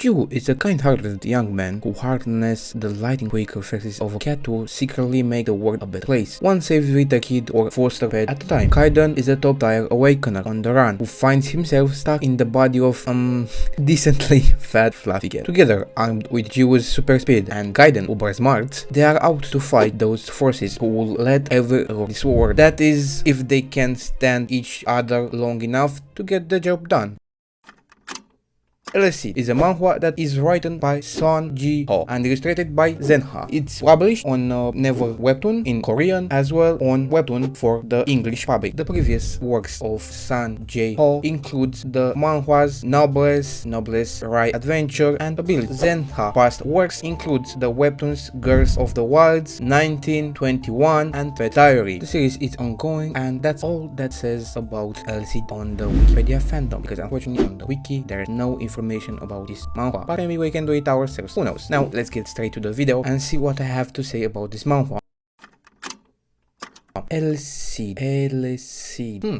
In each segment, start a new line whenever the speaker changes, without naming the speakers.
Ju is a kind-hearted young man who harnesses the lightning quick reflexes of a cat to secretly make the world a better place. One saves with a kid or foster pet at a time. Kaiden is a top-tier awakener on the run who finds himself stuck in the body of decently fat fluffy cat. Together, armed with Ju's super speed and Kaiden uber smart, they are out to fight those forces who will let ever rule this world. That is, if they can stand each other long enough to get the job done. Eleceed is a manhwa that is written by Son Ji-ho and illustrated by Zenha. It's published on Never Webtoon in Korean as well on Webtoon for the English public. The previous works of Son Ji-ho includes the manhwas Noblesse, Right Adventure, and Ability. Zenha past works includes the webtoons Girls of the Wilds, 1921, and Pet Diary. The series is ongoing, and that's all that says about Eleceed on the Wikipedia fandom, because unfortunately on the wiki there is no information about this manhwa, but maybe we can do it ourselves, who knows. Now let's get straight to the video and see what I have to say about this manhwa. Eleceed.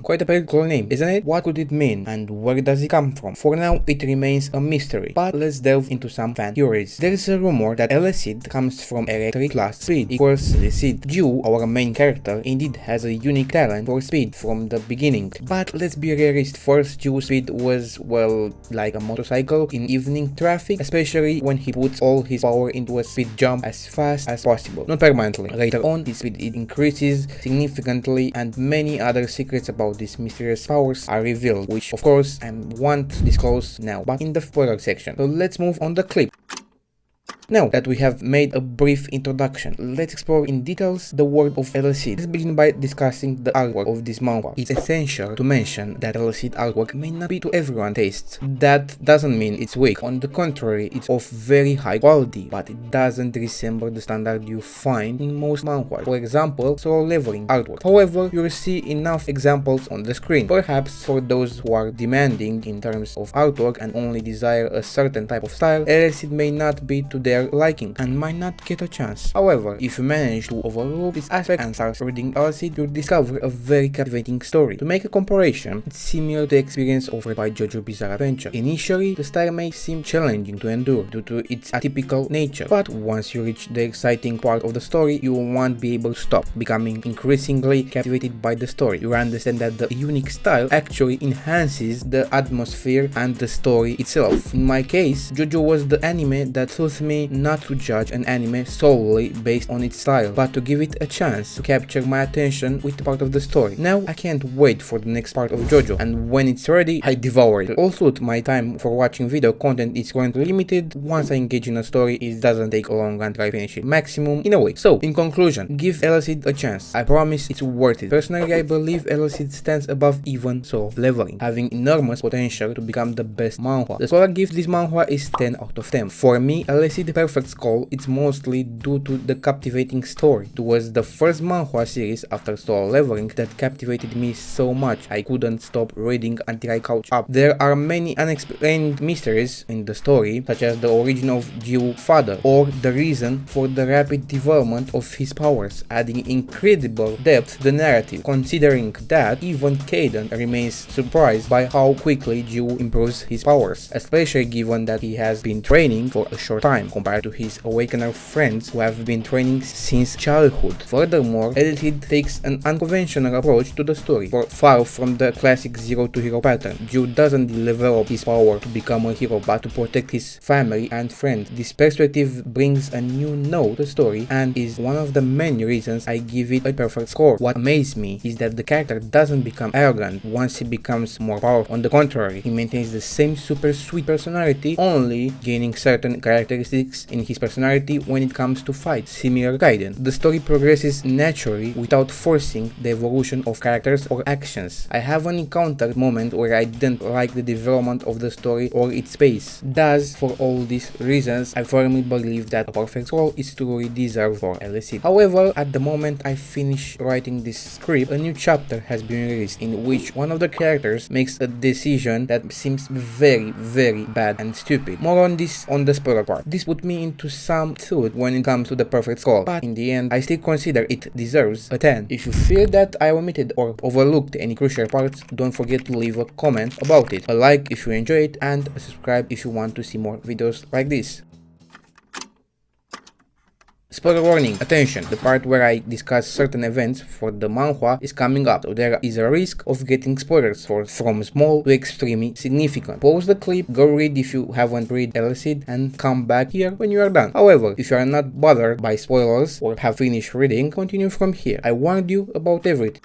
Quite a pretty name, isn't it? What could it mean, and where does it come from? For now, it remains a mystery, but let's delve into some fan theories. There is a rumor that Eleceed comes from electric class speed equals Eleceed. Ju, our main character, indeed has a unique talent for speed from the beginning, but let's be realistic. First, Ju's speed was, well, like a motorcycle in evening traffic, especially when he puts all his power into a speed jump as fast as possible, not permanently. Later on, his speed increases significantly, and many other secrets about these mysterious powers are revealed, which of course I won't disclose now, but in the spoiler section. So let's move on the clip. Now that we have made a brief introduction, let's explore in details the world of Eleceed. Let's begin by discussing the artwork of this manhwa. It's essential to mention that Eleceed artwork may not be to everyone's taste. That doesn't mean it's weak. On the contrary, it's of very high quality, but it doesn't resemble the standard you find in most manhwas. For example, solo leveling artwork. However, you'll see enough examples on the screen. Perhaps for those who are demanding in terms of artwork and only desire a certain type of style, Eleceed may not be to their liking and might not get a chance. However, if you manage to overlook this aspect and start reading Eleceed, you'll discover a very captivating story. To make a comparison, it's similar to the experience offered by JoJo's Bizarre Adventure. Initially, the style may seem challenging to endure due to its atypical nature, but once you reach the exciting part of the story, you won't be able to stop, becoming increasingly captivated by the story. You understand that the unique style actually enhances the atmosphere and the story itself. In my case, JoJo was the anime that taught me not to judge an anime solely based on its style, but to give it a chance to capture my attention with the part of the story. Now I can't wait for the next part of JoJo, and when it's ready, I devour it. Also, my time for watching video content is currently limited. Once I engage in a story, it doesn't take long until I finish it, maximum in a week. So, in conclusion, give Eleceed a chance. I promise it's worth it. Personally, I believe Eleceed stands above even solo leveling, having enormous potential to become the best manhwa. The score I give this manhwa is 10 out of 10. For me, Eleceed the perfect score, it's mostly due to the captivating story. It was the first manhwa series after solo leveling that captivated me so much I couldn't stop reading until I caught up. There are many unexplained mysteries in the story, such as the origin of Ju's father or the reason for the rapid development of his powers, adding incredible depth to the narrative, considering that even Kaiden remains surprised by how quickly Ju improves his powers, especially given that he has been training for a short time compared to his awakener friends who have been training since childhood. Furthermore, Eleceed takes an unconventional approach to the story. Far from the classic zero to hero pattern, Ju doesn't develop his power to become a hero but to protect his family and friends. This perspective brings a new note to the story and is one of the many reasons I give it a perfect score. What amazes me is that the character doesn't become arrogant once he becomes more powerful. On the contrary, he maintains the same super sweet personality, only gaining certain characteristics in his personality when it comes to fights, similar to Kaiden. The story progresses naturally without forcing the evolution of characters or actions. I haven't encountered moment where I didn't like the development of the story or its pace. Thus, for all these reasons, I firmly believe that a perfect score is truly deserved for Eleceed. However, at the moment I finish writing this script, a new chapter has been released in which one of the characters makes a decision that seems very bad and stupid. More on this on the spoiler part. This would put me into some doubt when it comes to the perfect score, but in the end I still consider it deserves a 10. If you feel that I omitted or overlooked any crucial parts, don't forget to leave a comment about it, a like if you enjoy it, and a subscribe if you want to see more videos like this. Spoiler warning, attention, the part where I discuss certain events for the manhwa is coming up, so there is a risk of getting spoilers from small to extremely significant. Pause the clip, go read if you haven't read Eleceed, and come back here when you are done. However, if you are not bothered by spoilers or have finished reading, continue from here. I warned you about everything.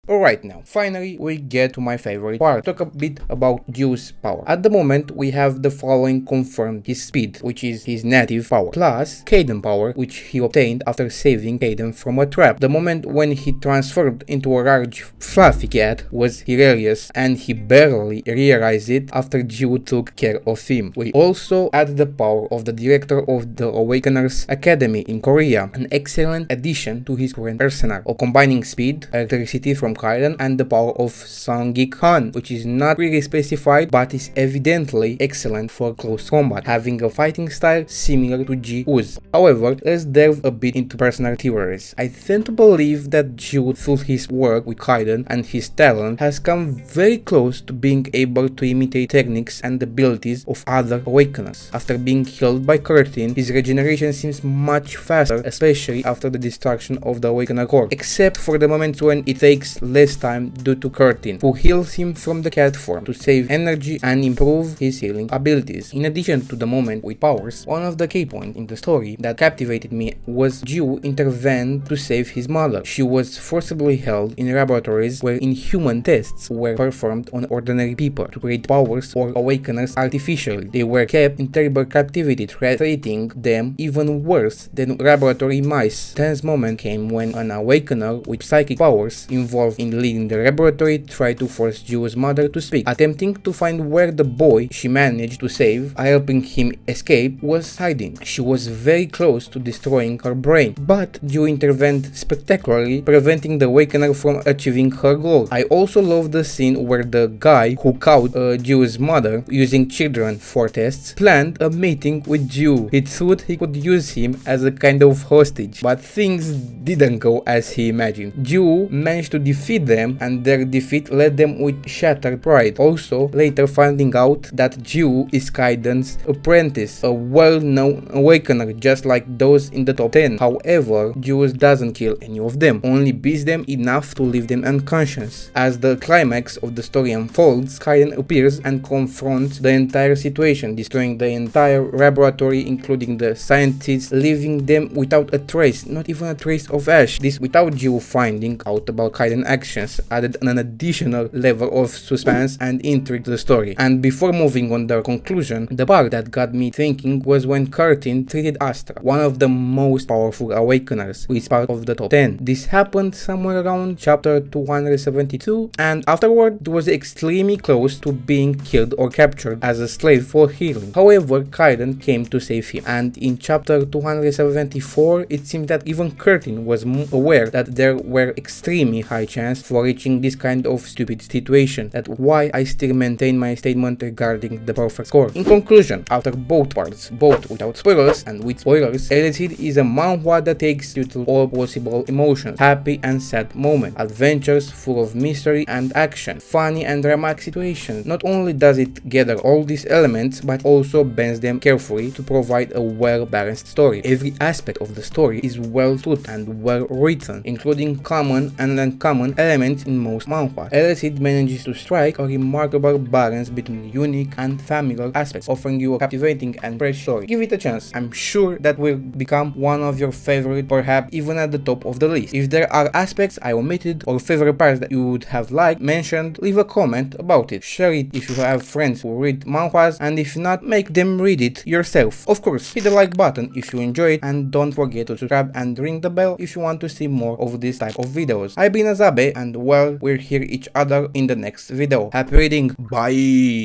Alright, now, finally we get to my favorite part, talk a bit about Ju's power. At the moment we have the following confirmed: his speed, which is his native power, plus Kaden power, which he obtained after saving Kaden from a trap. The moment when he transformed into a large fluffy cat was hilarious, and he barely realized it after Ju took care of him. We also add the power of the director of the Awakeners Academy in Korea, an excellent addition to his current arsenal, of combining speed, electricity from Kaiden, and the power of Sangik Han, which is not really specified but is evidently excellent for close combat, having a fighting style similar to Ji-U's. However, let's delve a bit into personal theories. I tend to believe that Ju, through his work with Kaiden and his talent, has come very close to being able to imitate techniques and abilities of other Awakeners. After being killed by Curtin, his regeneration seems much faster, especially after the destruction of the Awakener Core, except for the moments when it takes less time due to Curtin, who heals him from the cat form to save energy and improve his healing abilities. In addition to the moment with powers, one of the key points in the story that captivated me was Ju intervened to save his mother. She was forcibly held in laboratories where inhuman tests were performed on ordinary people to create powers or awakeners artificially. They were kept in terrible captivity, treating them even worse than laboratory mice. The tense moment came when an awakener with psychic powers involved in leading the laboratory tried to force Ju's mother to speak, attempting to find where the boy she managed to save, helping him escape, was hiding. She was very close to destroying her brain, but Ju intervened spectacularly, preventing the awakener from achieving her goal. I also love the scene where the guy who caught Ju's mother using children for tests planned a meeting with Ju. He thought he could use him as a kind of hostage, but things didn't go as he imagined. Ju managed to defeat them, and their defeat led them with shattered pride. Also, later finding out that Ju is Kaiden's apprentice, a well-known awakener just like those in the top 10. However, Ju doesn't kill any of them, only beats them enough to leave them unconscious. As the climax of the story unfolds, Kaiden appears and confronts the entire situation, destroying the entire laboratory including the scientists, leaving them without a trace, not even a trace of ash. This without Ju finding out about Kaiden actions added an additional level of suspense and intrigue to the story. And before moving on the conclusion, the part that got me thinking was when Curtin treated Astra, one of the most powerful awakeners, who is part of the top 10. This happened somewhere around chapter 272, and afterward it was extremely close to being killed or captured as a slave for healing. However, Kaiden came to save him, and in chapter 274 it seemed that even Curtin was aware that there were extremely high chance for reaching this kind of stupid situation. That's why I still maintain my statement regarding the perfect score. In conclusion, after both parts, both without spoilers and with spoilers, Eleceed is a manhwa that takes you to all possible emotions, happy and sad moments, adventures full of mystery and action, funny and dramatic situations. Not only does it gather all these elements, but also bends them carefully to provide a well-balanced story. Every aspect of the story is well thought and well written, including common and uncommon elements in most manhwa. Eleceed manages to strike a remarkable balance between unique and familiar aspects, offering you a captivating and fresh story. Give it a chance. I'm sure that will become one of your favorite, perhaps even at the top of the list. If there are aspects I omitted or favorite parts that you would have liked mentioned, leave a comment about it. Share it if you have friends who read manhwas, and if not, make them read it yourself. Of course, hit the like button if you enjoy it, and don't forget to subscribe and ring the bell if you want to see more of this type of videos. I've been Azabe, and well, we'll hear each other in the next video. Happy reading, bye!